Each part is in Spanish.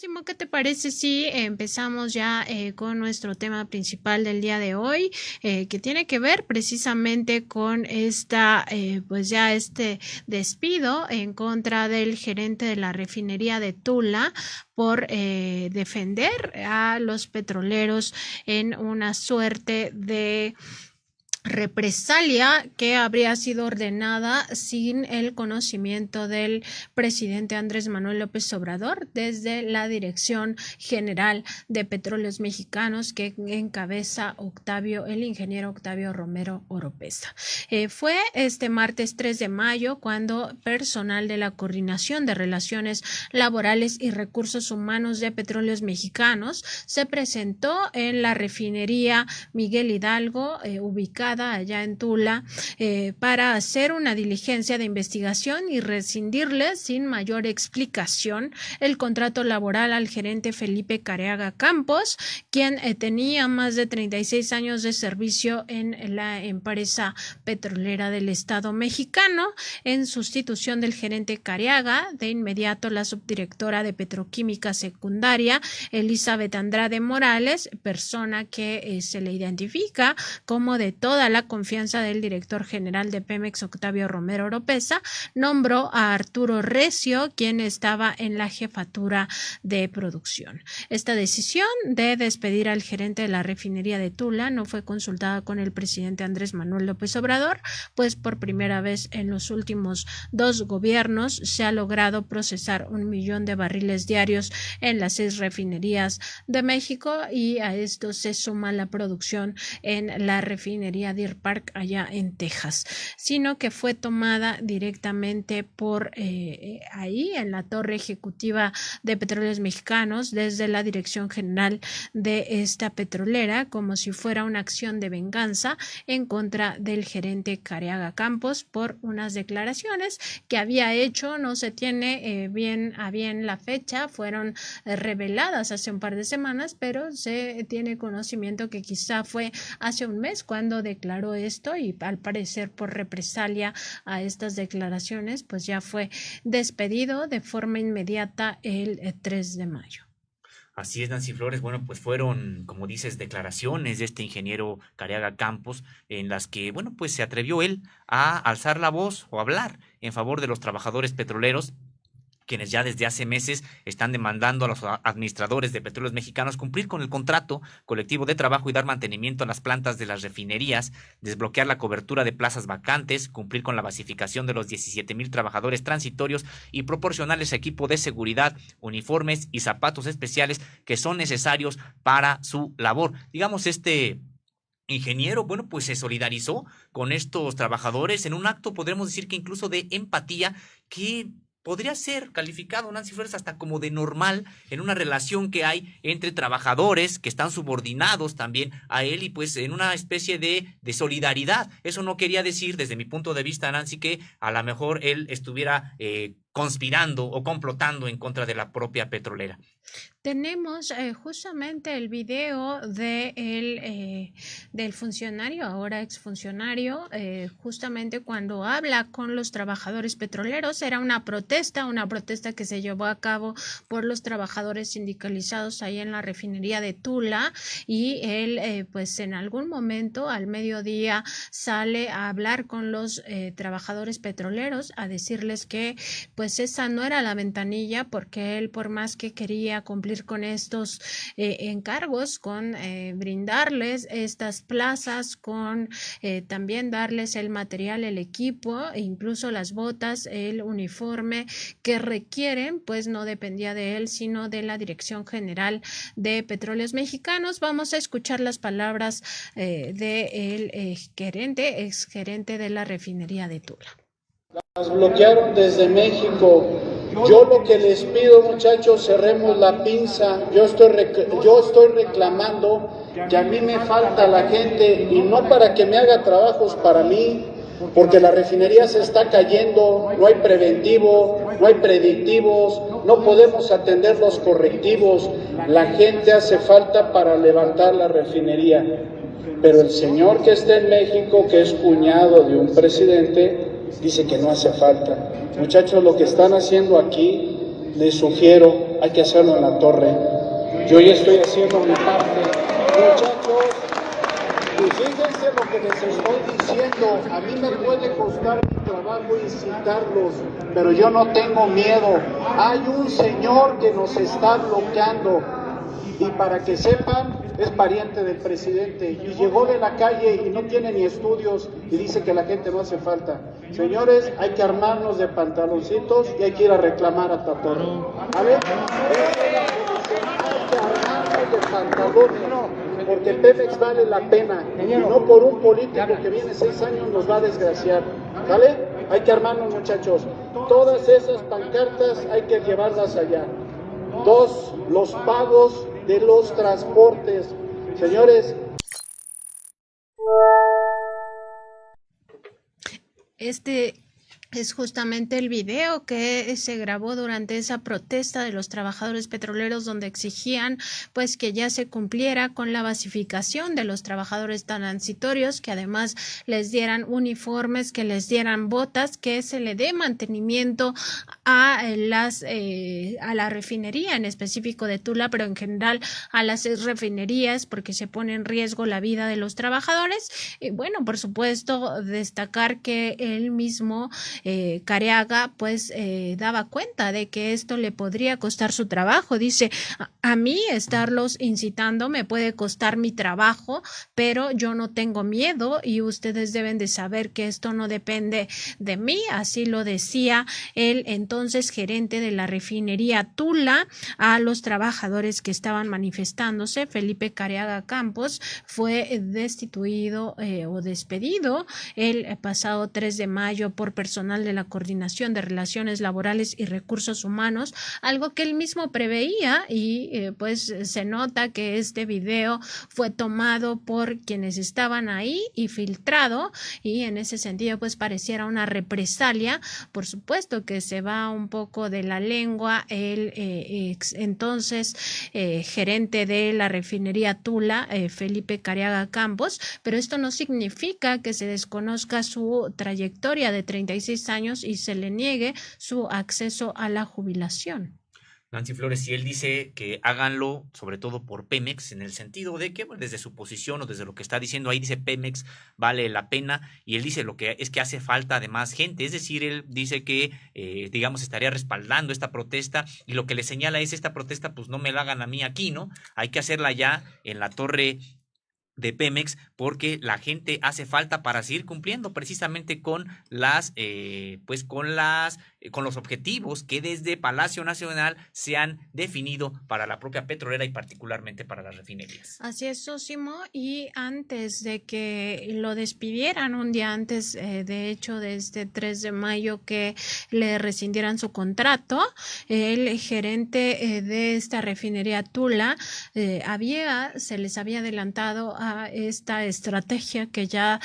Máximo, ¿qué te parece si empezamos ya con nuestro tema principal del día de hoy, que tiene que ver precisamente con pues ya este despido en contra del gerente de la refinería de Tula por defender a los petroleros en una suerte de represalia que habría sido ordenada sin el conocimiento del presidente Andrés Manuel López Obrador desde la Dirección General de Petróleos Mexicanos que encabeza el ingeniero Octavio Romero Oropeza. Fue este martes 3 de mayo cuando personal de la Coordinación de Relaciones Laborales y Recursos Humanos de Petróleos Mexicanos se presentó en la refinería Miguel Hidalgo, ubicada allá en Tula, para hacer una diligencia de investigación y rescindirle sin mayor explicación el contrato laboral al gerente Felipe Careaga Campos, quien tenía más de 36 años de servicio en la empresa petrolera del Estado mexicano. En sustitución del gerente Careaga, de inmediato la subdirectora de Petroquímica Secundaria, Elizabeth Andrade Morales, persona que se le identifica como de toda la confianza del director general de Pemex, Octavio Romero Oropeza, nombró a Arturo Recio, quien estaba en la jefatura de producción. Esta decisión de despedir al gerente de la refinería de Tula no fue consultada con el presidente Andrés Manuel López Obrador, pues por primera vez en los últimos 2 gobiernos se ha logrado procesar 1 millón de barriles diarios en las 6 refinerías de México, y a esto se suma la producción en la refinería Deer Park allá en Texas, sino que fue tomada directamente por ahí en la torre ejecutiva de Petróleos Mexicanos desde la Dirección General de esta petrolera, como si fuera una acción de venganza en contra del gerente Careaga Campos por unas declaraciones que había hecho. No se tiene bien la fecha, fueron reveladas hace un par de semanas, pero se tiene conocimiento que quizá fue hace un mes cuando declaró esto, y al parecer por represalia a estas declaraciones pues ya fue despedido de forma inmediata el 3 de mayo. Así es, Nancy Flores. Bueno, pues fueron, como dices, declaraciones de este ingeniero Careaga Campos en las que, bueno, pues se atrevió él a alzar la voz o hablar en favor de los trabajadores petroleros, quienes ya desde hace meses están demandando a los administradores de Petróleos Mexicanos cumplir con el contrato colectivo de trabajo y dar mantenimiento a las plantas de las refinerías, desbloquear la cobertura de plazas vacantes, cumplir con la basificación de los 17,000 trabajadores transitorios y proporcionarles equipo de seguridad, uniformes y zapatos especiales que son necesarios para su labor. Digamos, este ingeniero, bueno, pues se solidarizó con estos trabajadores en un acto, podremos decir que incluso de empatía, que podría ser calificado, Nancy Flores, hasta como de normal en una relación que hay entre trabajadores que están subordinados también a él, y pues en una especie de solidaridad. Eso no quería decir, desde mi punto de vista, Nancy, que a lo mejor él estuviera conspirando o complotando en contra de la propia petrolera. Tenemos justamente el video del funcionario, ahora exfuncionario, justamente cuando habla con los trabajadores petroleros. Era una protesta que se llevó a cabo por los trabajadores sindicalizados ahí en la refinería de Tula, y él pues en algún momento al mediodía sale a hablar con los trabajadores petroleros, a decirles que pues esa no era la ventanilla, porque él, por más que quería cumplir con estos encargos, con brindarles estas plazas, con también darles el material, el equipo e incluso las botas, el uniforme que requieren, pues no dependía de él, sino de la Dirección General de Petróleos Mexicanos. Vamos a escuchar las palabras del exgerente de la refinería de Tula. Las bloquearon desde México. Yo lo que les pido, muchachos, cerremos la pinza. Yo estoy reclamando que a mí me falta la gente, y no para que me haga trabajos para mí, porque la refinería se está cayendo, no hay preventivo, no hay predictivos, no podemos atender los correctivos. La gente hace falta para levantar la refinería. Pero el señor que está en México, que es cuñado de un presidente, dice que no hace falta. Muchachos, lo que están haciendo aquí les sugiero, hay que hacerlo en la torre. Yo ya estoy haciendo mi parte. Muchachos, y fíjense lo que les estoy diciendo, a mí me puede costar mi trabajo incitarlos, pero yo no tengo miedo. Hay un señor que nos está bloqueando, y para que sepan, es pariente del presidente, y llegó de la calle y no tiene ni estudios, y dice que la gente no hace falta. Señores, hay que armarnos de pantaloncitos y hay que ir a reclamar a Tatorro. A ver, hay que armarnos de pantalones, porque Pemex vale la pena, y no por un político que viene 6 años nos va a desgraciar. ¿Vale? Hay que armarnos, muchachos. Todas esas pancartas hay que llevarlas allá. 2, los pagos de los transportes. Señores. Este es justamente el video que se grabó durante esa protesta de los trabajadores petroleros, donde exigían pues que ya se cumpliera con la basificación de los trabajadores transitorios, que además les dieran uniformes, que les dieran botas, que se le dé mantenimiento a la refinería en específico de Tula, pero en general a las refinerías, porque se pone en riesgo la vida de los trabajadores. Y bueno, por supuesto, destacar que el mismo Careaga pues daba cuenta de que esto le podría costar su trabajo. Dice, a mí estarlos incitando me puede costar mi trabajo, pero yo no tengo miedo y ustedes deben de saber que esto no depende de mí. Así lo decía el entonces gerente de la refinería Tula a los trabajadores que estaban manifestándose. Felipe Careaga Campos fue destituido o despedido el pasado 3 de mayo por personal de la Coordinación de Relaciones Laborales y Recursos Humanos, algo que él mismo preveía, y pues se nota que este video fue tomado por quienes estaban ahí y filtrado, y en ese sentido pues pareciera una represalia. Por supuesto que se va un poco de la lengua el entonces gerente de la refinería Tula, Felipe Careaga Campos, pero esto no significa que se desconozca su trayectoria de 36 años y se le niegue su acceso a la jubilación. Nancy Flores, y él dice que háganlo sobre todo por Pemex, en el sentido de que, bueno, desde su posición o desde lo que está diciendo ahí, dice Pemex vale la pena, y él dice lo que es que hace falta de más gente, es decir, él dice que, digamos, estaría respaldando esta protesta, y lo que le señala es: esta protesta pues no me la hagan a mí aquí, ¿no? Hay que hacerla ya en la torre de Pemex, porque la gente hace falta para seguir cumpliendo precisamente con con los objetivos que desde Palacio Nacional se han definido para la propia petrolera y particularmente para las refinerías. Así es, Sósimo, y antes de que lo despidieran, un día antes, de hecho, de este 3 de mayo, que le rescindieran su contrato, el gerente de esta refinería Tula se les había adelantado a esta estrategia que ya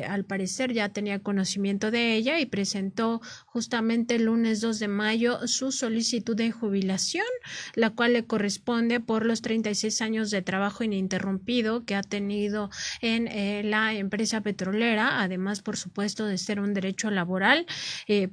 al parecer ya tenía conocimiento de ella, y presentó justamente el lunes 2 de mayo su solicitud de jubilación, la cual le corresponde por los 36 años de trabajo ininterrumpido que ha tenido en la empresa petrolera, además por supuesto de ser un derecho laboral.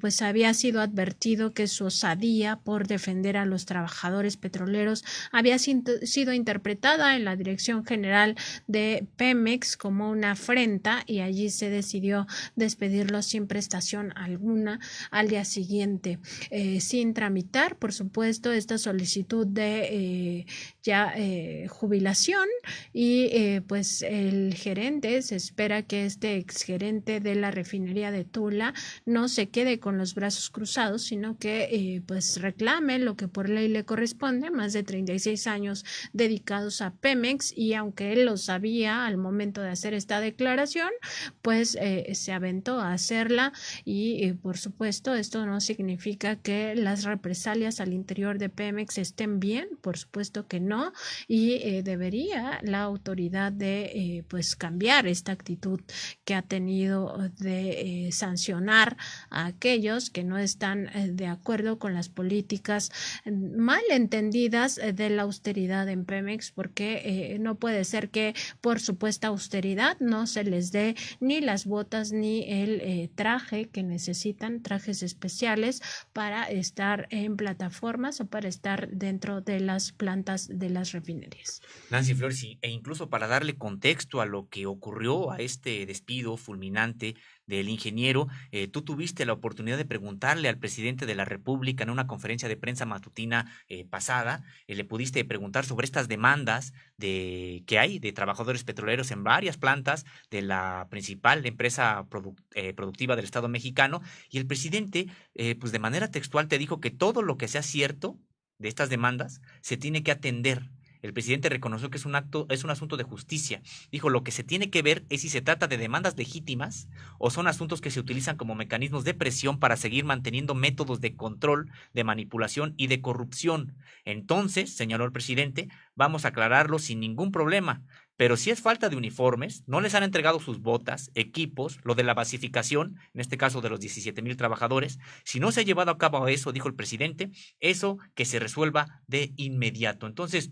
Pues había sido advertido que su osadía por defender a los trabajadores petroleros había sido interpretada en la Dirección General de Pemex como una afrenta, y allí se decidió despedirlo sin prestación alguna al día siguiente, sin tramitar, por supuesto, esta solicitud de jubilación. Y pues el gerente, se espera que este exgerente de la refinería de Tula no se quede con los brazos cruzados, sino que pues reclame lo que por ley le corresponde, más de 36 años dedicados a Pemex, y aunque él lo sabía al momento de hacer esta declaración, pues se aventó a hacerla. Y por supuesto esto no significa que las represalias al interior de Pemex estén bien, por supuesto que no, y debería la autoridad de pues cambiar esta actitud que ha tenido de sancionar a aquellos que no están de acuerdo con las políticas mal entendidas de la austeridad en Pemex, porque no puede ser que por supuesta austeridad no se les dé ni las botas ni el traje que necesitan, traje trajes especiales para estar en plataformas o para estar dentro de las plantas de las refinerías. Nancy Flores, e incluso para darle contexto a lo que ocurrió, a este despido fulminante del ingeniero, tú tuviste la oportunidad de preguntarle al presidente de la República en una conferencia de prensa matutina pasada, le pudiste preguntar sobre estas demandas que hay de trabajadores petroleros en varias plantas de la principal empresa productiva del Estado mexicano, y el presidente, pues de manera textual te dijo que todo lo que sea cierto de estas demandas se tiene que atender. El presidente reconoció que es un asunto de justicia. Dijo, lo que se tiene que ver es si se trata de demandas legítimas o son asuntos que se utilizan como mecanismos de presión para seguir manteniendo métodos de control, de manipulación y de corrupción. Entonces, señaló el presidente, vamos a aclararlo sin ningún problema. Pero si es falta de uniformes, no les han entregado sus botas, equipos, lo de la basificación, en este caso de los 17,000 trabajadores. Si no se ha llevado a cabo eso, dijo el presidente, eso que se resuelva de inmediato. Entonces,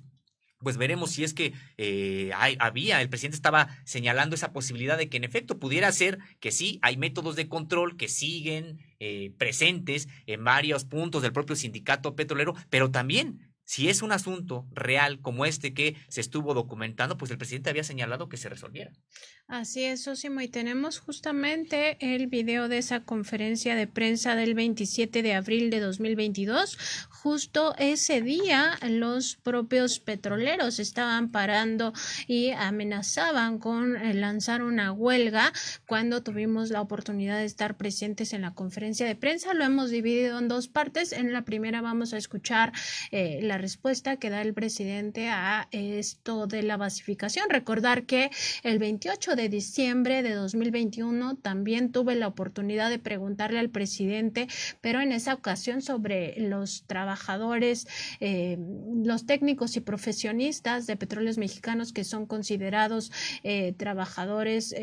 pues veremos si es que el presidente estaba señalando esa posibilidad de que en efecto pudiera ser que sí, hay métodos de control que siguen presentes en varios puntos del propio sindicato petrolero, pero también si es un asunto real como este que se estuvo documentando, pues el presidente había señalado que se resolviera. Así es, Sosimo, y tenemos justamente el video de esa conferencia de prensa del 27 de abril de 2022. Justo ese día los propios petroleros estaban parando y amenazaban con lanzar una huelga cuando tuvimos la oportunidad de estar presentes en la conferencia de prensa. Lo hemos dividido en dos partes. En la primera vamos a escuchar la respuesta que da el presidente a esto de la basificación. Recordar que el 28 de diciembre de 2021 también tuve la oportunidad de preguntarle al presidente, pero en esa ocasión sobre los trabajadores, los técnicos y profesionistas de Petróleos Mexicanos que son considerados trabajadores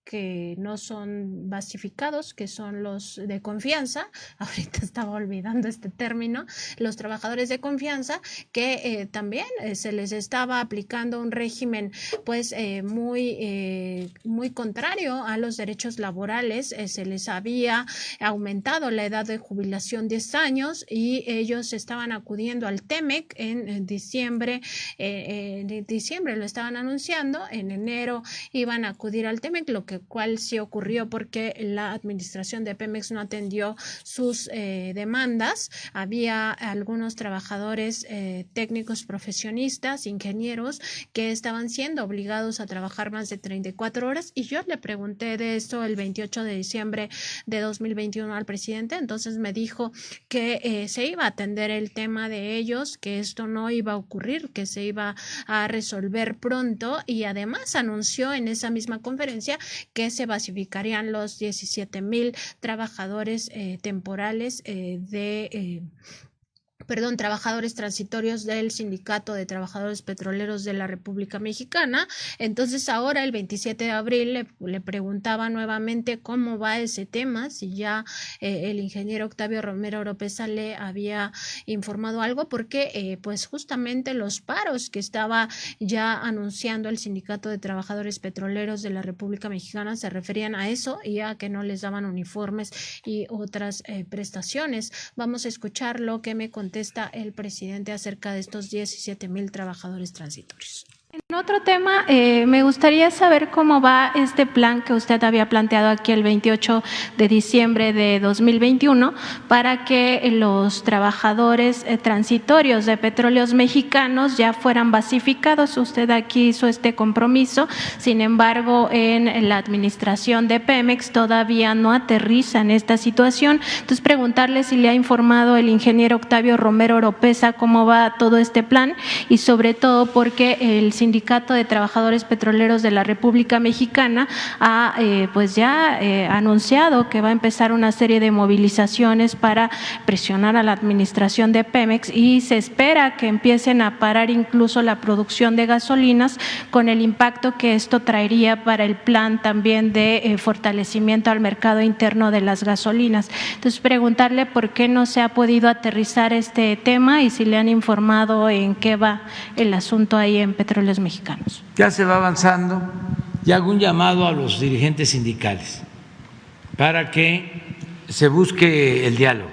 que no son basificados, que son los de confianza. Ahorita estaba olvidando este término, los trabajadores de confianza, que también se les estaba aplicando un régimen pues muy contrario a los derechos laborales. Se les había aumentado la edad de jubilación 10 años y ellos estaban acudiendo al TEMEC en diciembre, lo estaban anunciando, en enero iban a acudir al TEMEC, lo cual sí ocurrió porque la administración de Pemex no atendió sus demandas. Había algunos trabajadores técnicos profesionistas, ingenieros, que estaban siendo obligados a trabajar más de 34 horas y yo le pregunté de esto el 28 de diciembre de 2021 al presidente. Entonces me dijo que se iba a atender el tema de ellos, que esto no iba a ocurrir, que se iba a resolver pronto, y además anunció en esa misma conferencia que se basificarían los 17,000 trabajadores temporales trabajadores transitorios del Sindicato de Trabajadores Petroleros de la República Mexicana. Entonces ahora el 27 de abril le preguntaba nuevamente cómo va ese tema, si ya el ingeniero Octavio Romero Oropesa le había informado algo, porque pues justamente los paros que estaba ya anunciando el Sindicato de Trabajadores Petroleros de la República Mexicana se referían a eso y a que no les daban uniformes y otras prestaciones. Vamos a escuchar lo que me contesta el presidente acerca de estos 17,000 trabajadores transitorios. En otro tema, me gustaría saber cómo va este plan que usted había planteado aquí el 28 de diciembre de 2021 para que los trabajadores transitorios de Petróleos Mexicanos ya fueran basificados. Usted aquí hizo este compromiso, sin embargo, en la administración de Pemex todavía no aterriza en esta situación. Entonces, preguntarle si le ha informado el ingeniero Octavio Romero Oropesa cómo va todo este plan y sobre todo porque el Sindicato de Trabajadores Petroleros de la República Mexicana ha anunciado que va a empezar una serie de movilizaciones para presionar a la administración de Pemex y se espera que empiecen a parar incluso la producción de gasolinas con el impacto que esto traería para el plan también de fortalecimiento al mercado interno de las gasolinas. Entonces, preguntarle por qué no se ha podido aterrizar este tema y si le han informado en qué va el asunto ahí en Petróleos Mexicanos. Ya se va avanzando y hago un llamado a los dirigentes sindicales para que se busque el diálogo.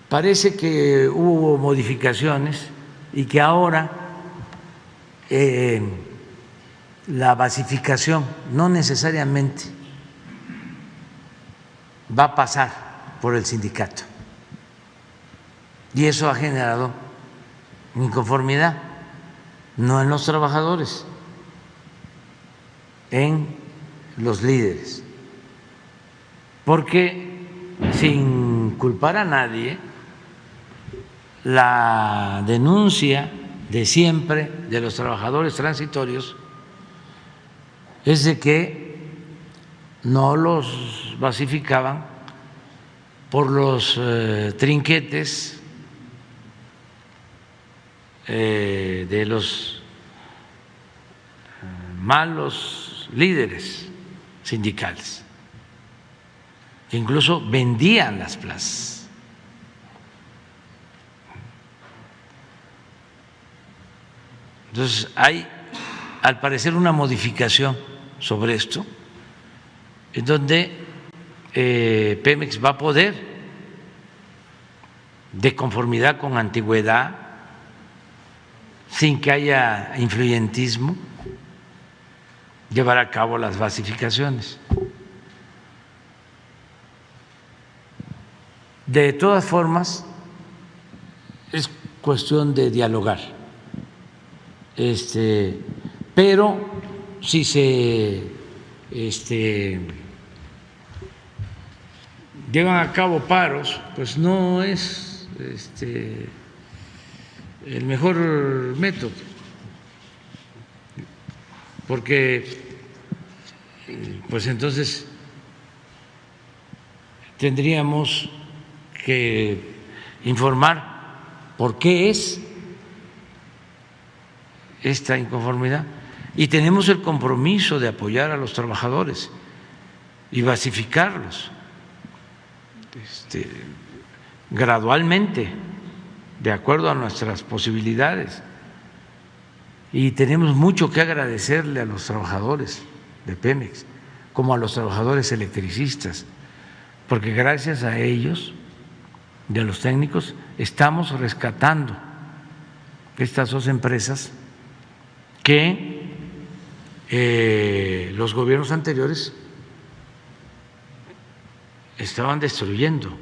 Parece que hubo modificaciones y que ahora la basificación no necesariamente va a pasar por el sindicato. Y eso ha generado inconformidad, no en los trabajadores, en los líderes. Porque sin culpar a nadie, la denuncia de siempre de los trabajadores transitorios es de que no los basificaban por los trinquetes de los malos líderes sindicales, que incluso vendían las plazas. Entonces hay, al parecer, una modificación sobre esto, en donde Pemex va a poder, de conformidad con antigüedad, sin que haya influyentismo, llevar a cabo las basificaciones. De todas formas, es cuestión de dialogar, pero si se llevan a cabo paros, pues no es el mejor método, porque pues entonces tendríamos que informar por qué es esta inconformidad, y tenemos el compromiso de apoyar a los trabajadores y basificarlos gradualmente, de acuerdo a nuestras posibilidades. Y tenemos mucho que agradecerle a los trabajadores de Pemex, como a los trabajadores electricistas, porque gracias a ellos y a los técnicos estamos rescatando estas dos empresas que los gobiernos anteriores estaban destruyendo,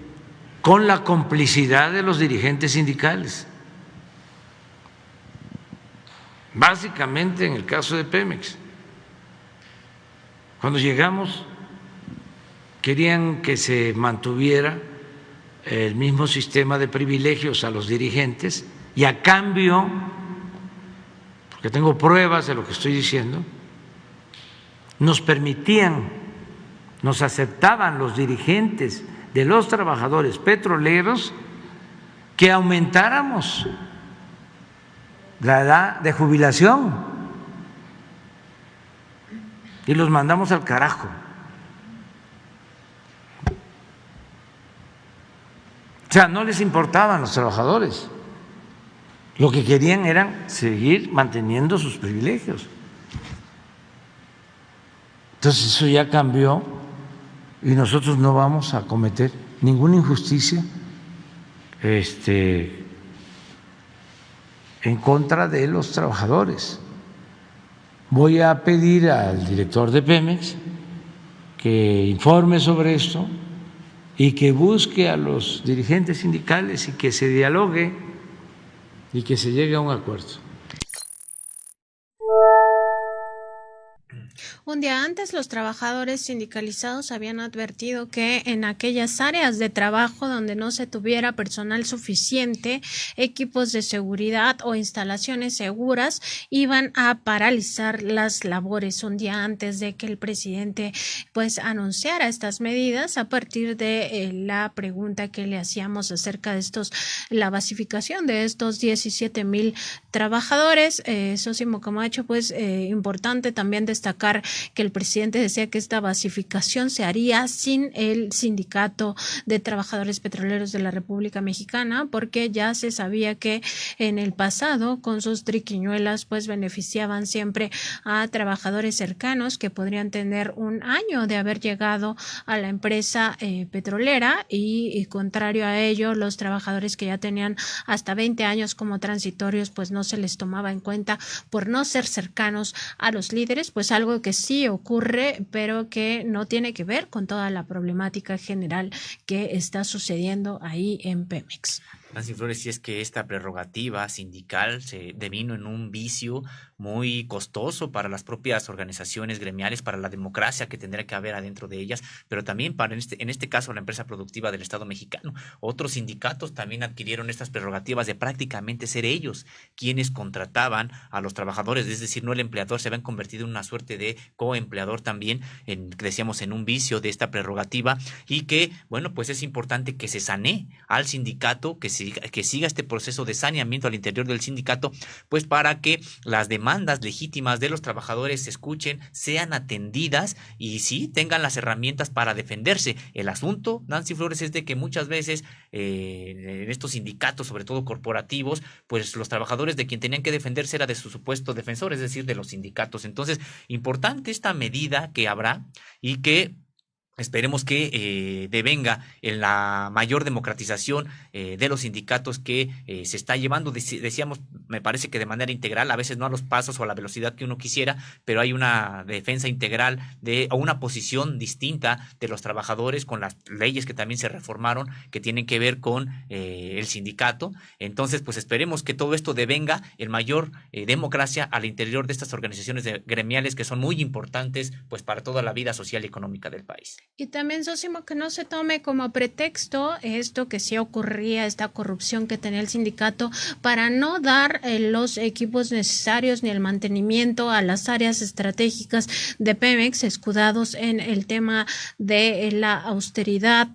con la complicidad de los dirigentes sindicales. Básicamente en el caso de Pemex, cuando llegamos querían que se mantuviera el mismo sistema de privilegios a los dirigentes, y a cambio, porque tengo pruebas de lo que estoy diciendo, nos permitían, nos aceptaban los dirigentes de los trabajadores petroleros que aumentáramos la edad de jubilación, y los mandamos al carajo. O sea, no les importaban los trabajadores, lo que querían era seguir manteniendo sus privilegios. Entonces eso ya cambió y nosotros no vamos a cometer ninguna injusticia en contra de los trabajadores. Voy a pedir al director de Pemex que informe sobre esto y que busque a los dirigentes sindicales y que se dialogue y que se llegue a un acuerdo. Un día antes, los trabajadores sindicalizados habían advertido que en aquellas áreas de trabajo donde no se tuviera personal suficiente, equipos de seguridad o instalaciones seguras, iban a paralizar las labores. Un día antes de que el presidente pues anunciara estas medidas, a partir de la pregunta que le hacíamos acerca de la basificación de estos 17,000 trabajadores, Sósimo Camacho, pues importante también destacar que el presidente decía que esta basificación se haría sin el Sindicato de Trabajadores Petroleros de la República Mexicana, porque ya se sabía que en el pasado con sus triquiñuelas pues beneficiaban siempre a trabajadores cercanos que podrían tener un año de haber llegado a la empresa petrolera y contrario a ello los trabajadores que ya tenían hasta 20 años como transitorios pues no se les tomaba en cuenta por no ser cercanos a los líderes, pues algo que sí ocurre pero que no tiene que ver con toda la problemática general que está sucediendo ahí en Pemex. Nancy Flores, si es que esta prerrogativa sindical se devino en un vicio muy costoso para las propias organizaciones gremiales, para la democracia que tendría que haber adentro de ellas, pero también para en este caso la empresa productiva del Estado mexicano. Otros sindicatos también adquirieron estas prerrogativas de prácticamente ser ellos quienes contrataban a los trabajadores, es decir, no el empleador, se habían convertido en una suerte de coempleador también, decíamos, en un vicio de esta prerrogativa y que, bueno, pues es importante que se sanee al sindicato, que siga este proceso de saneamiento al interior del sindicato, pues para que las demandas legítimas de los trabajadores se escuchen, sean atendidas y sí tengan las herramientas para defenderse. El asunto, Nancy Flores, es de que muchas veces en estos sindicatos, sobre todo corporativos, pues los trabajadores de quien tenían que defenderse era de su supuesto defensor, es decir, de los sindicatos. Entonces, importante esta medida que habrá y que esperemos que devenga en la mayor democratización de los sindicatos que se está llevando, decíamos, me parece que de manera integral, a veces no a los pasos o a la velocidad que uno quisiera, pero hay una defensa integral o una posición distinta de los trabajadores con las leyes que también se reformaron, que tienen que ver con el sindicato. Entonces, pues esperemos que todo esto devenga en mayor democracia al interior de estas organizaciones gremiales que son muy importantes pues para toda la vida social y económica del país. Y también, Sósimo, que no se tome como pretexto esto que sí ocurría, esta corrupción que tenía el sindicato, para no dar los equipos necesarios ni el mantenimiento a las áreas estratégicas de Pemex, escudados en el tema de la austeridad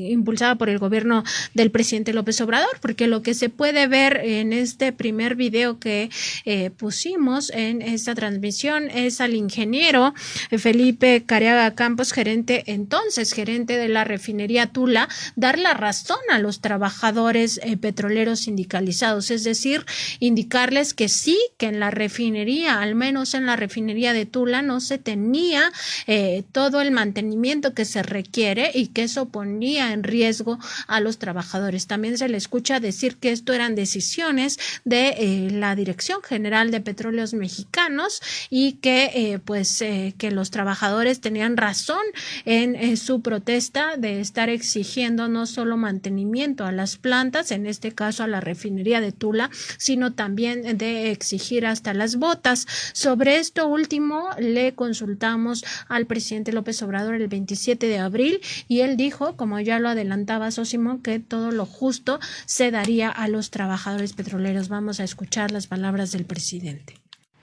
impulsada por el gobierno del presidente López Obrador, porque lo que se puede ver en este primer video que pusimos en esta transmisión es al ingeniero Felipe Careaga Campos, gerente de la refinería Tula, dar la razón a los trabajadores petroleros sindicalizados, es decir, indicarles que sí, que en la refinería, al menos en la refinería de Tula, no se tenía todo el mantenimiento que se requiere y que eso ponía en riesgo a los trabajadores. También se le escucha decir que esto eran decisiones de la Dirección General de Petróleos Mexicanos y que que los trabajadores tenían razón en su protesta de estar exigiendo no solo mantenimiento a las plantas, en este caso a la refinería de Tula, sino también de exigir hasta las botas. Sobre esto último le consultamos al presidente López Obrador el 27 de abril y él dijo, como ya lo adelantaba Sósimo, que todo lo justo se daría a los trabajadores petroleros. Vamos a escuchar las palabras del presidente.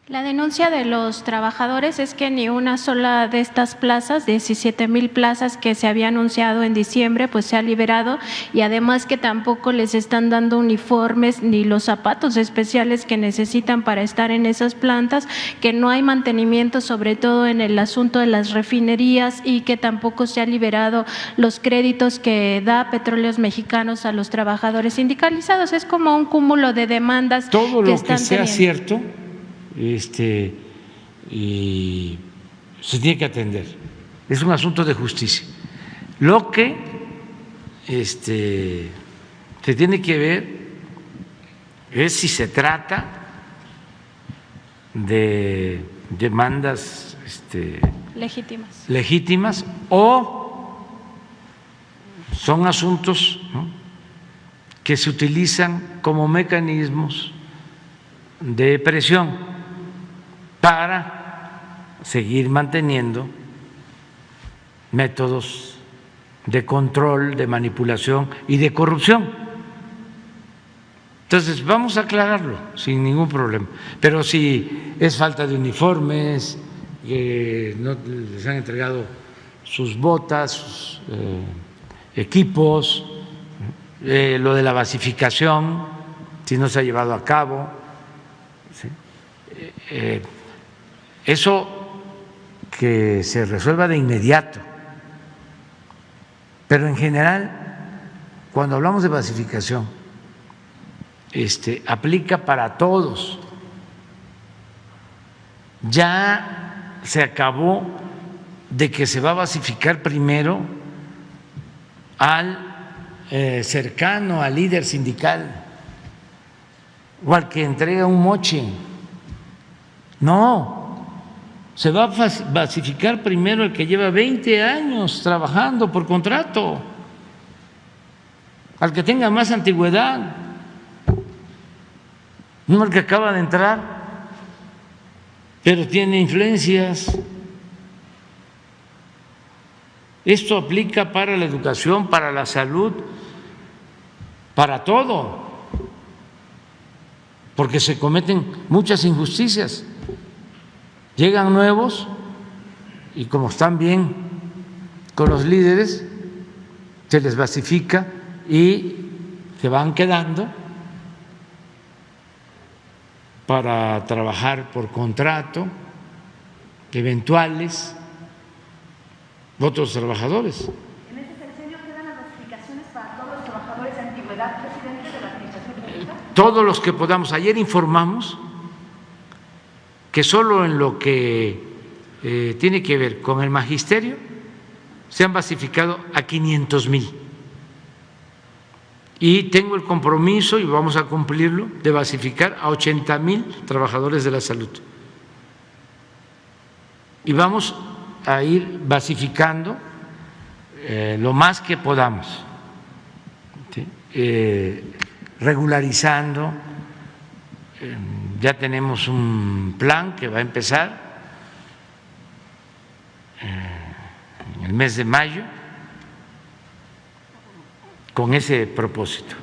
La denuncia de los trabajadores es que ni una sola de estas plazas, 17,000 plazas que se había anunciado en diciembre, pues se ha liberado y además que tampoco les están dando uniformes ni los zapatos especiales que necesitan para estar en esas plantas, que no hay mantenimiento, sobre todo en el asunto de las refinerías y que tampoco se ha liberado los créditos que da Petróleos Mexicanos a los trabajadores sindicalizados. Es como un cúmulo de demandas. Todo lo que sea cierto y se tiene que atender. Es un asunto de justicia. Lo que se tiene que ver es si se trata de demandas legítimas o son asuntos, ¿no?, que se utilizan como mecanismos de presión para seguir manteniendo métodos de control, de manipulación y de corrupción. Entonces, vamos a aclararlo sin ningún problema. Pero si es falta de uniformes, que no les han entregado sus botas, sus equipos, lo de la basificación, si no se ha llevado a cabo, ¿sí? Eso que se resuelva de inmediato. Pero en general, cuando hablamos de basificación, aplica para todos. Ya se acabó de que se va a basificar primero al cercano al líder sindical o al que entrega un moche. No, se va a basificar primero el que lleva 20 años trabajando por contrato, al que tenga más antigüedad, no el que acaba de entrar, pero tiene influencias. Esto aplica para la educación, para la salud, para todo, porque se cometen muchas injusticias. Llegan nuevos y como están bien con los líderes, se les basifica y se van quedando para trabajar por contrato, eventuales, otros trabajadores. ¿En este sexenio quedan las basificaciones para todos los trabajadores de antigüedad, presidente de la Administración Pública? Todos los que podamos. Ayer informamos que solo en lo que tiene que ver con el magisterio se han basificado a 500,000. Y tengo el compromiso, y vamos a cumplirlo, de basificar a 80,000 trabajadores de la salud. Y vamos a ir basificando lo más que podamos, ¿sí? Regularizando. Ya tenemos un plan que va a empezar en el mes de mayo con ese propósito.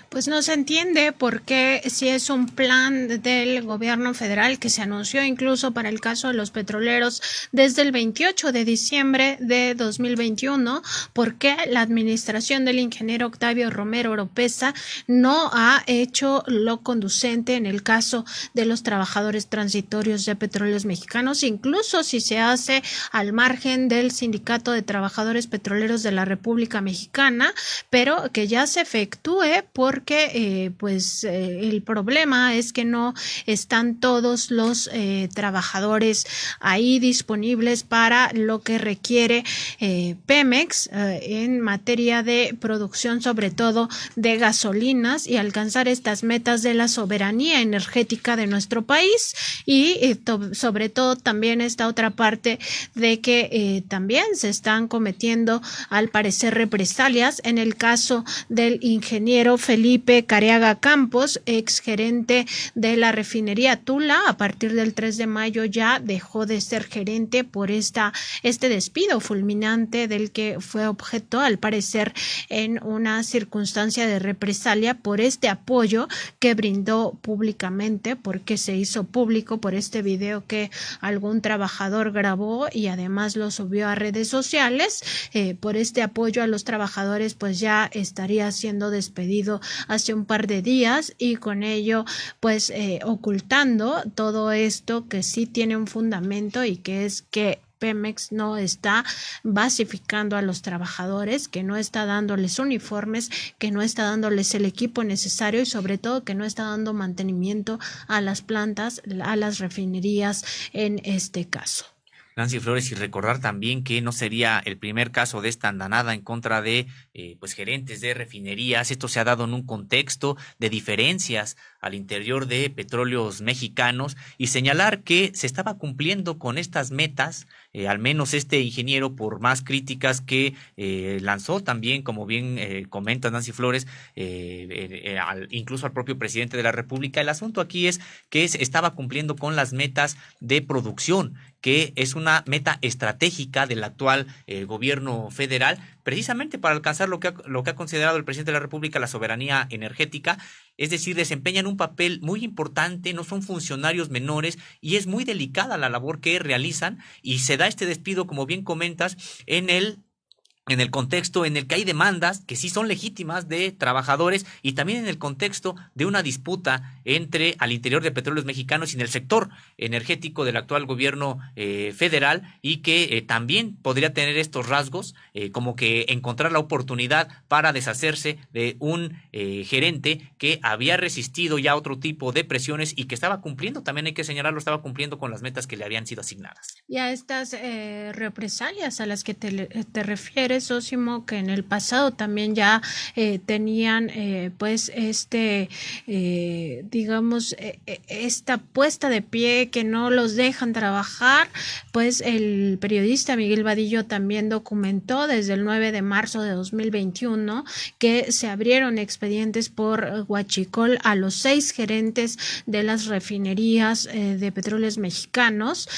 Pues no se entiende por qué, si es un plan del gobierno federal que se anunció incluso para el caso de los petroleros desde el 28 de diciembre de 2021, por qué la administración del ingeniero Octavio Romero Oropeza no ha hecho lo conducente en el caso de los trabajadores transitorios de Petróleos Mexicanos, incluso si se hace al margen del Sindicato de Trabajadores Petroleros de la República Mexicana, pero que ya se efectúe porque el problema es que no están todos los trabajadores ahí disponibles para lo que requiere Pemex en materia de producción, sobre todo de gasolinas, y alcanzar estas metas de la soberanía energética de nuestro país. Y sobre todo también esta otra parte de que también se están cometiendo al parecer represalias en el caso del ingeniero Felipe Careaga Campos, ex gerente de la refinería Tula. A partir del 3 de mayo ya dejó de ser gerente por este despido fulminante del que fue objeto, al parecer, en una circunstancia de represalia por este apoyo que brindó públicamente, porque se hizo público por este video que algún trabajador grabó y además lo subió a redes sociales. Por este apoyo a los trabajadores, pues ya estaría siendo despedido hace un par de días, y con ello ocultando todo esto que sí tiene un fundamento, y que es que Pemex no está basificando a los trabajadores, que no está dándoles uniformes, que no está dándoles el equipo necesario y sobre todo que no está dando mantenimiento a las plantas, a las refinerías en este caso. Nancy Flores, y recordar también que no sería el primer caso de esta andanada en contra de gerentes de refinerías. Esto se ha dado en un contexto de diferencias al interior de Petróleos Mexicanos, y señalar que se estaba cumpliendo con estas metas, al menos este ingeniero, por más críticas que lanzó también, como bien comenta Nancy Flores, incluso al propio presidente de la República. El asunto aquí es que estaba cumpliendo con las metas de producción, que es una meta estratégica del actual gobierno federal, precisamente para alcanzar lo que ha considerado el presidente de la República la soberanía energética. Es decir, desempeñan un papel muy importante, no son funcionarios menores, y es muy delicada la labor que realizan, y se da este despido, como bien comentas, en el contexto en el que hay demandas que sí son legítimas de trabajadores, y también en el contexto de una disputa entre al interior de Petróleos Mexicanos y en el sector energético del actual gobierno federal, y que también podría tener estos rasgos, como que encontrar la oportunidad para deshacerse de un gerente que había resistido ya otro tipo de presiones y que estaba cumpliendo, también hay que señalarlo, estaba cumpliendo con las metas que le habían sido asignadas. Y a estas represalias a las que te refieres, Sósimo, que en el pasado también ya tenían pues digamos, esta puesta de pie que no los dejan trabajar, pues el periodista Miguel Vadillo también documentó desde el 9 de marzo de 2021 que se abrieron expedientes por huachicol a los 6 gerentes de las refinerías de Petróleos Mexicanos.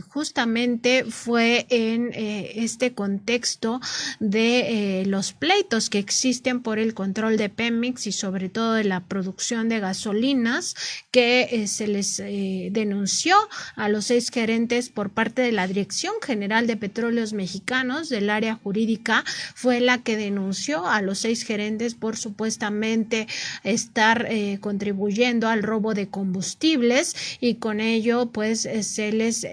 Justamente fue en este contexto de los pleitos que existen por el control de Pemex y sobre todo de la producción de gasolinas, que se les denunció a los 6 gerentes por parte de la Dirección General de Petróleos Mexicanos del área jurídica. Fue la que denunció a los 6 gerentes por supuestamente estar contribuyendo al robo de combustibles, y con ello pues se les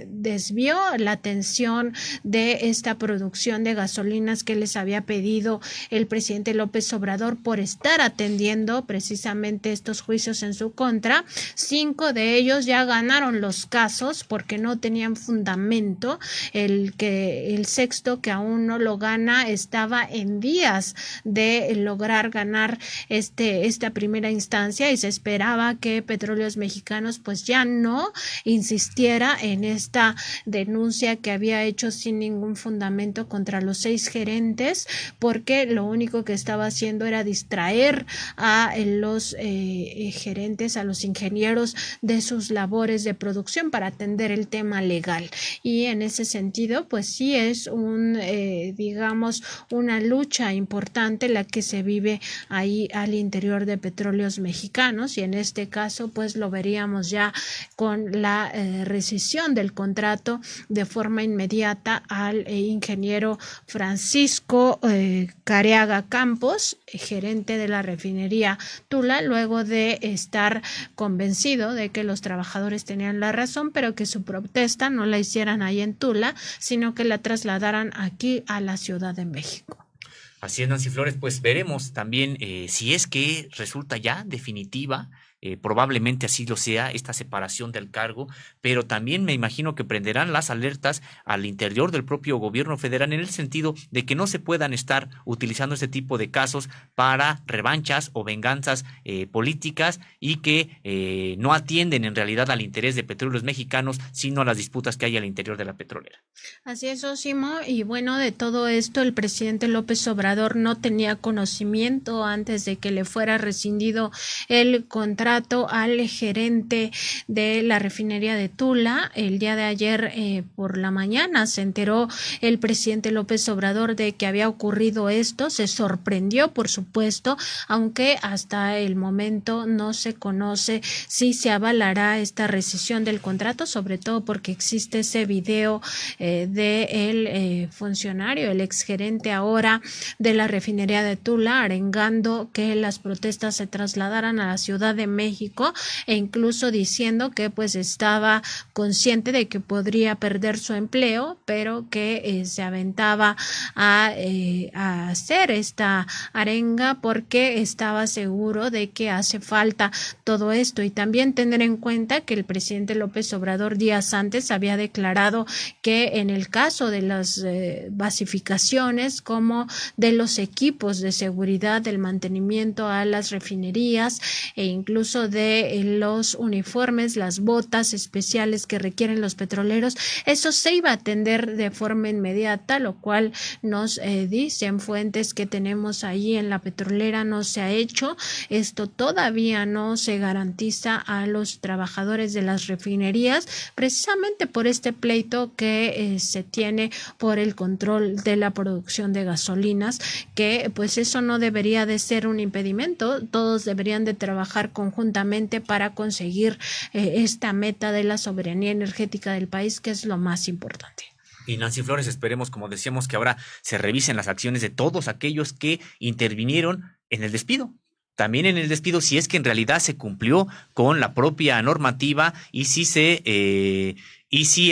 desvió la atención de esta producción de gasolinas que les había pedido el presidente López Obrador por estar atendiendo precisamente estos juicios en su contra. 5 de ellos ya ganaron los casos porque no tenían fundamento. El 6º, que aún no lo gana, estaba en vías de lograr ganar esta primera instancia, y se esperaba que Petróleos Mexicanos pues ya no insistiera en esta denuncia que había hecho sin ningún fundamento contra los 6 gerentes, porque lo único que estaba haciendo era distraer a los gerentes, a los ingenieros de sus labores de producción para atender el tema legal. Y en ese sentido pues sí es digamos una lucha importante la que se vive ahí al interior de Petróleos Mexicanos, y en este caso pues lo veríamos ya con la rescisión del contrato de forma inmediata al ingeniero Francisco Careaga Campos, gerente de la refinería Tula, luego de estar convencido de que los trabajadores tenían la razón, pero que su protesta no la hicieran ahí en Tula, sino que la trasladaran aquí a la Ciudad de México. Así es, Nancy Flores, pues veremos también si es que resulta ya definitiva, probablemente así lo sea, esta separación del cargo, pero también me imagino que prenderán las alertas al interior del propio gobierno federal en el sentido de que no se puedan estar utilizando este tipo de casos para revanchas o venganzas políticas, y que no atienden en realidad al interés de Petróleos Mexicanos, sino a las disputas que hay al interior de la petrolera. Así es, Osimo, y bueno, de todo esto el presidente López Obrador no tenía conocimiento antes de que le fuera rescindido el contrato al gerente de la refinería de Tula. El día de ayer por la mañana se enteró el presidente López Obrador de que había ocurrido esto. Se sorprendió, por supuesto, aunque hasta el momento no se conoce si se avalará esta rescisión del contrato, sobre todo porque existe ese video del funcionario, el exgerente ahora de la refinería de Tula, arengando que las protestas se trasladaran a la Ciudad de México, e incluso diciendo que pues estaba consciente de que podría perder su empleo, pero que se aventaba a hacer esta arenga porque estaba seguro de que hace falta todo esto. Y también tener en cuenta que el presidente López Obrador días antes había declarado que en el caso de las basificaciones como de los equipos de seguridad, del mantenimiento a las refinerías e incluso de los uniformes, las botas especiales que requieren los petroleros, eso se iba a atender de forma inmediata, lo cual nos dicen fuentes que tenemos ahí en la petrolera no se ha hecho. Esto todavía no se garantiza a los trabajadores de las refinerías, precisamente por este pleito que se tiene por el control de la producción de gasolinas, que pues eso no debería de ser un impedimento. Todos deberían de trabajar conjuntamente para conseguir esta meta de la soberanía energética del país, que es lo más importante. Y Nancy Flores, esperemos, como decíamos, que ahora se revisen las acciones de todos aquellos que intervinieron en el despido, también en el despido si es que en realidad se cumplió con la propia normativa y si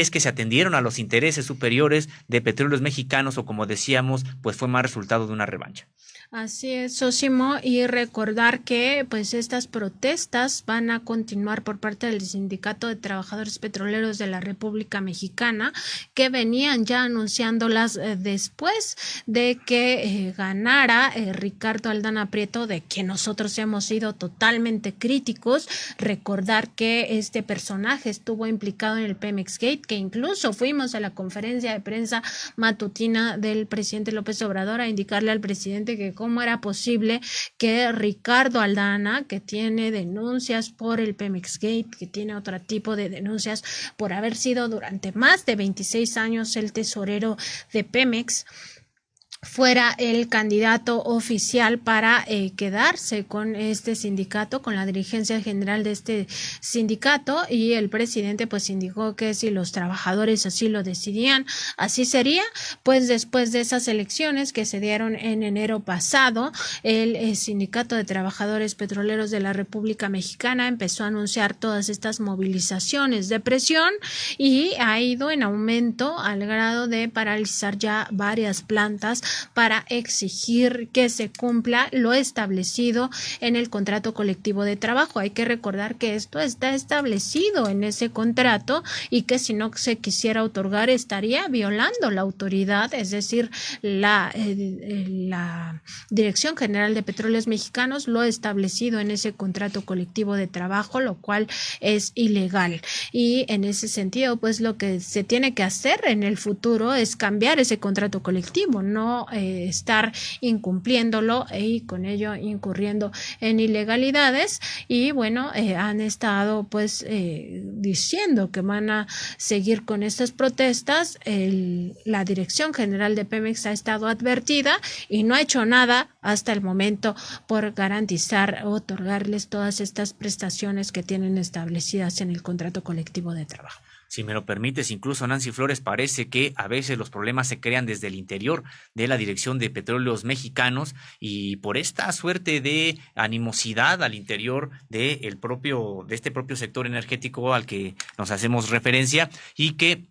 es que se atendieron a los intereses superiores de Petróleos Mexicanos o como decíamos, pues fue más resultado de una revancha. Así es, Sósimo, y recordar que pues estas protestas van a continuar por parte del Sindicato de Trabajadores Petroleros de la República Mexicana, que venían ya anunciándolas después de que ganara Ricardo Aldana Prieto, de quien nosotros hemos sido totalmente críticos. Recordar que este personaje estuvo implicado en el Pemex Gate, que incluso fuimos a la conferencia de prensa matutina del presidente López Obrador a indicarle al presidente que cómo era posible que Ricardo Aldana, que tiene denuncias por el Pemex Gate, que tiene otro tipo de denuncias por haber sido durante más de 26 años el tesorero de Pemex, fuera el candidato oficial para quedarse con este sindicato, con la dirigencia general de este sindicato, y el presidente pues indicó que si los trabajadores así lo decidían, así sería. Pues después de esas elecciones que se dieron en enero pasado, el Sindicato de Trabajadores Petroleros de la República Mexicana empezó a anunciar todas estas movilizaciones de presión y ha ido en aumento al grado de paralizar ya varias plantas para exigir que se cumpla lo establecido en el contrato colectivo de trabajo. Hay que recordar que esto está establecido en ese contrato y que si no se quisiera otorgar estaría violando la autoridad, es decir, la Dirección General de Petróleos Mexicanos, lo establecido en ese contrato colectivo de trabajo, lo cual es ilegal. Y en ese sentido, pues lo que se tiene que hacer en el futuro es cambiar ese contrato colectivo, no estar incumpliéndolo y con ello incurriendo en ilegalidades. Y bueno, han estado pues diciendo que van a seguir con estas protestas. La Dirección General de Pemex ha estado advertida y no ha hecho nada hasta el momento por garantizar o otorgarles todas estas prestaciones que tienen establecidas en el contrato colectivo de trabajo. Si me lo permites, incluso Nancy Flores, parece que a veces los problemas se crean desde el interior de la Dirección de Petróleos Mexicanos y por esta suerte de animosidad al interior de este propio sector energético al que nos hacemos referencia y que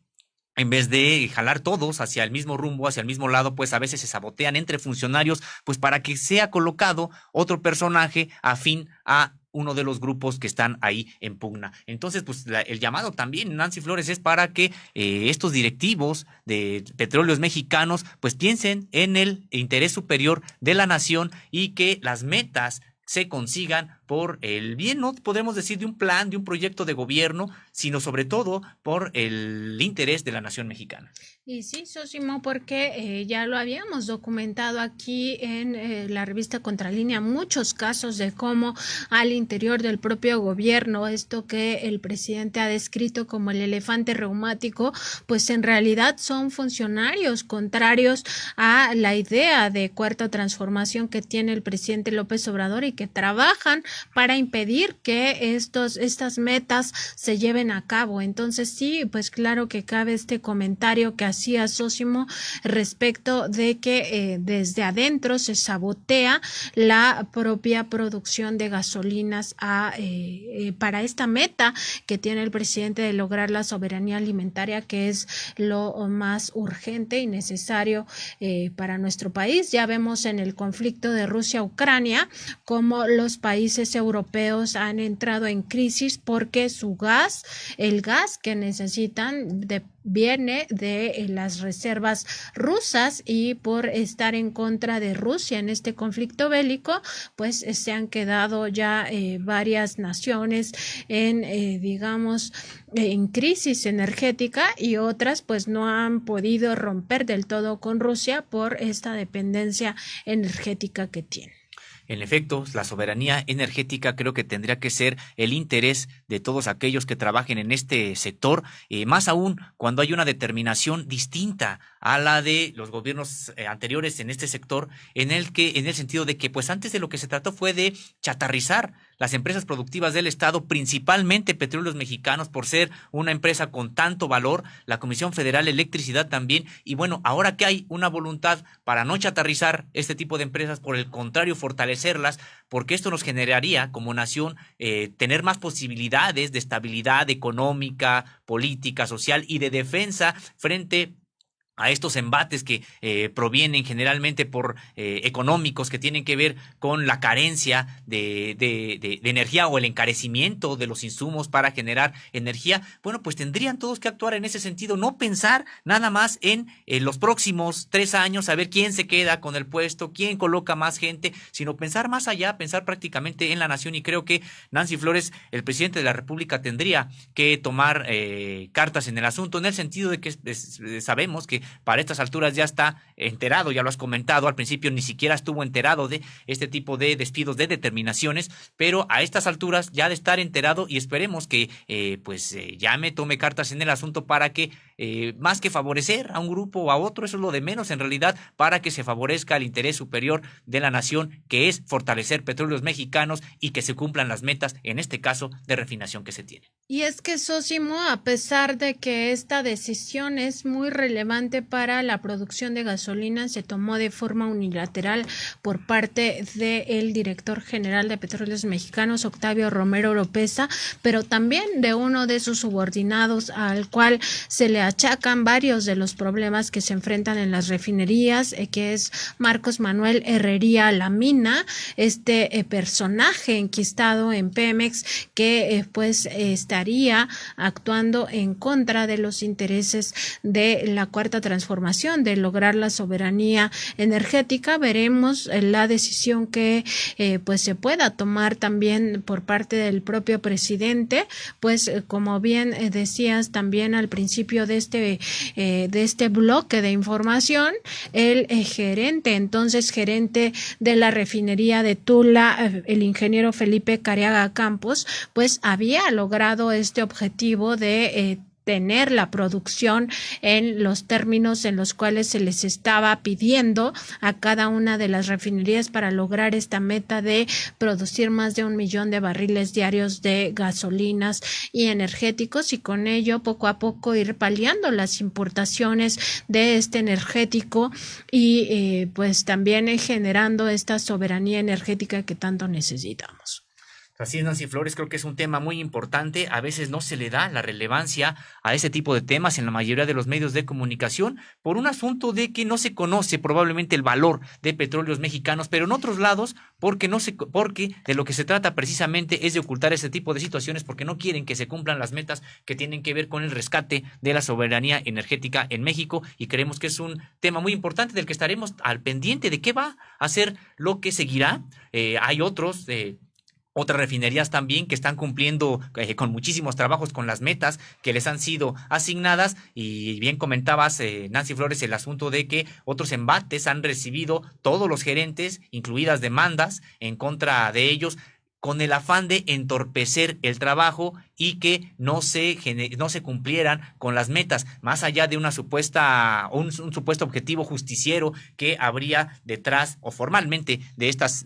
en vez de jalar todos hacia el mismo rumbo, hacia el mismo lado, pues a veces se sabotean entre funcionarios, pues para que sea colocado otro personaje afín a uno de los grupos que están ahí en pugna. Entonces, pues el llamado también, Nancy Flores, es para que estos directivos de Petróleos Mexicanos pues piensen en el interés superior de la nación y que las metas se consigan por el bien, no podemos decir de un plan, de un proyecto de gobierno, sino sobre todo por el interés de la nación mexicana. Y sí, Sósimo, porque ya lo habíamos documentado aquí en la revista Contralínea, muchos casos de cómo al interior del propio gobierno, esto que el presidente ha descrito como el elefante reumático, pues en realidad son funcionarios contrarios a la idea de cuarta transformación que tiene el presidente López Obrador y que trabajan para impedir que estas metas se lleven a cabo. Entonces sí, pues claro que cabe este comentario que hacía Sósimo respecto de que desde adentro se sabotea la propia producción de gasolinas para esta meta que tiene el presidente de lograr la soberanía alimentaria, que es lo más urgente y necesario para nuestro país. Ya vemos en el conflicto de Rusia-Ucrania cómo los países europeos han entrado en crisis porque el gas que necesitan viene de las reservas rusas y por estar en contra de Rusia en este conflicto bélico, pues se han quedado ya varias naciones en crisis energética y otras pues no han podido romper del todo con Rusia por esta dependencia energética que tienen. En efecto, la soberanía energética creo que tendría que ser el interés de todos aquellos que trabajen en este sector, más aún cuando hay una determinación distinta a la de los gobiernos anteriores en este sector, en el sentido de que pues antes de lo que se trató fue de chatarrizar las empresas productivas del Estado, principalmente Petróleos Mexicanos, por ser una empresa con tanto valor, la Comisión Federal de Electricidad también, y bueno, ahora que hay una voluntad para no chatarrizar este tipo de empresas, por el contrario, fortalecerlas, porque esto nos generaría como nación tener más posibilidades de estabilidad económica, política, social y de defensa frente a estos embates que provienen generalmente por económicos, que tienen que ver con la carencia de energía o el encarecimiento de los insumos para generar energía. Bueno, pues tendrían todos que actuar en ese sentido, no pensar nada más en los próximos 3 años, a ver quién se queda con el puesto, quién coloca más gente, sino pensar más allá, pensar prácticamente en la nación. Y creo que Nancy Flores, el presidente de la República, tendría que tomar cartas en el asunto, en el sentido de que sabemos que para estas alturas ya está enterado, ya lo has comentado, al principio ni siquiera estuvo enterado de este tipo de despidos, de determinaciones, pero a estas alturas ya de estar enterado, y esperemos que llame, tome cartas en el asunto para que más que favorecer a un grupo o a otro, eso es lo de menos en realidad, para que se favorezca el interés superior de la nación, que es fortalecer Petróleos Mexicanos y que se cumplan las metas, en este caso, de refinación que se tiene. Y es que, Sósimo, a pesar de que esta decisión es muy relevante para la producción de gasolina, se tomó de forma unilateral por parte del director general de Petróleos Mexicanos, Octavio Romero Oropesa, pero también de uno de sus subordinados, al cual se le achacan varios de los problemas que se enfrentan en las refinerías, que es Marcos Manuel Herrería Lamina, este personaje enquistado en Pemex, que estaría actuando en contra de los intereses de la Cuarta Transformación, de lograr la soberanía energética. Veremos la decisión que se pueda tomar también por parte del propio presidente, pues como bien decías también al principio de este bloque de información, el gerente de la refinería de Tula, el ingeniero Felipe Careaga Campos, pues había logrado este objetivo de tener la producción en los términos en los cuales se les estaba pidiendo a cada una de las refinerías para lograr esta meta de producir más de 1 millón de barriles diarios de gasolinas y energéticos, y con ello poco a poco ir paliando las importaciones de este energético y pues también generando esta soberanía energética que tanto necesitamos. Así es, Nancy Flores, creo que es un tema muy importante. A veces no se le da la relevancia a ese tipo de temas en la mayoría de los medios de comunicación por un asunto de que no se conoce probablemente el valor de Petróleos Mexicanos, pero en otros lados porque de lo que se trata precisamente es de ocultar ese tipo de situaciones, porque no quieren que se cumplan las metas que tienen que ver con el rescate de la soberanía energética en México, y creemos que es un tema muy importante del que estaremos al pendiente de qué va a ser lo que seguirá. Hay otras refinerías también que están cumpliendo con muchísimos trabajos con las metas que les han sido asignadas, y bien comentabas, Nancy Flores, el asunto de que otros embates han recibido todos los gerentes, incluidas demandas en contra de ellos, con el afán de entorpecer el trabajo y que no se cumplieran con las metas, más allá de un supuesto objetivo justiciero que habría detrás o formalmente de estas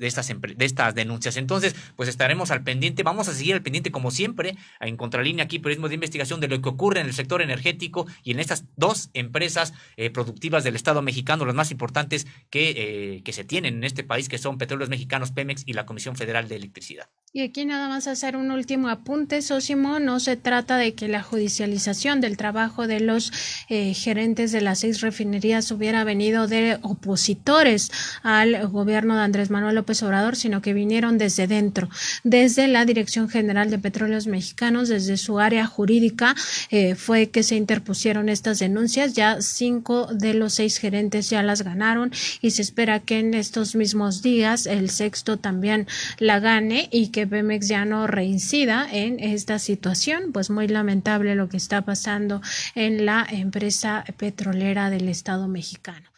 denuncias. Entonces, pues estaremos al pendiente, vamos a seguir al pendiente como siempre en Contralínea, aquí Periodismo de Investigación, de lo que ocurre en el sector energético y en estas 2 empresas productivas del Estado mexicano, las más importantes que se tienen en este país, que son Petróleos Mexicanos, Pemex y la Comisión Federal de Electricidad. Y aquí nada más hacer un último apunte, Sósimo. No se trata de que la judicialización del trabajo de los gerentes de las 6 refinerías hubiera venido de opositores al gobierno de Andrés Manuel López Obrador, sino que vinieron desde dentro, desde la Dirección General de Petróleos Mexicanos, desde su área jurídica, fue que se interpusieron estas denuncias. Ya 5 de los 6 gerentes ya las ganaron, y se espera que en estos mismos días el 6º también la gane, y que Pemex ya no reincida en esta situación. Pues muy lamentable lo que está pasando en la empresa petrolera del Estado mexicano.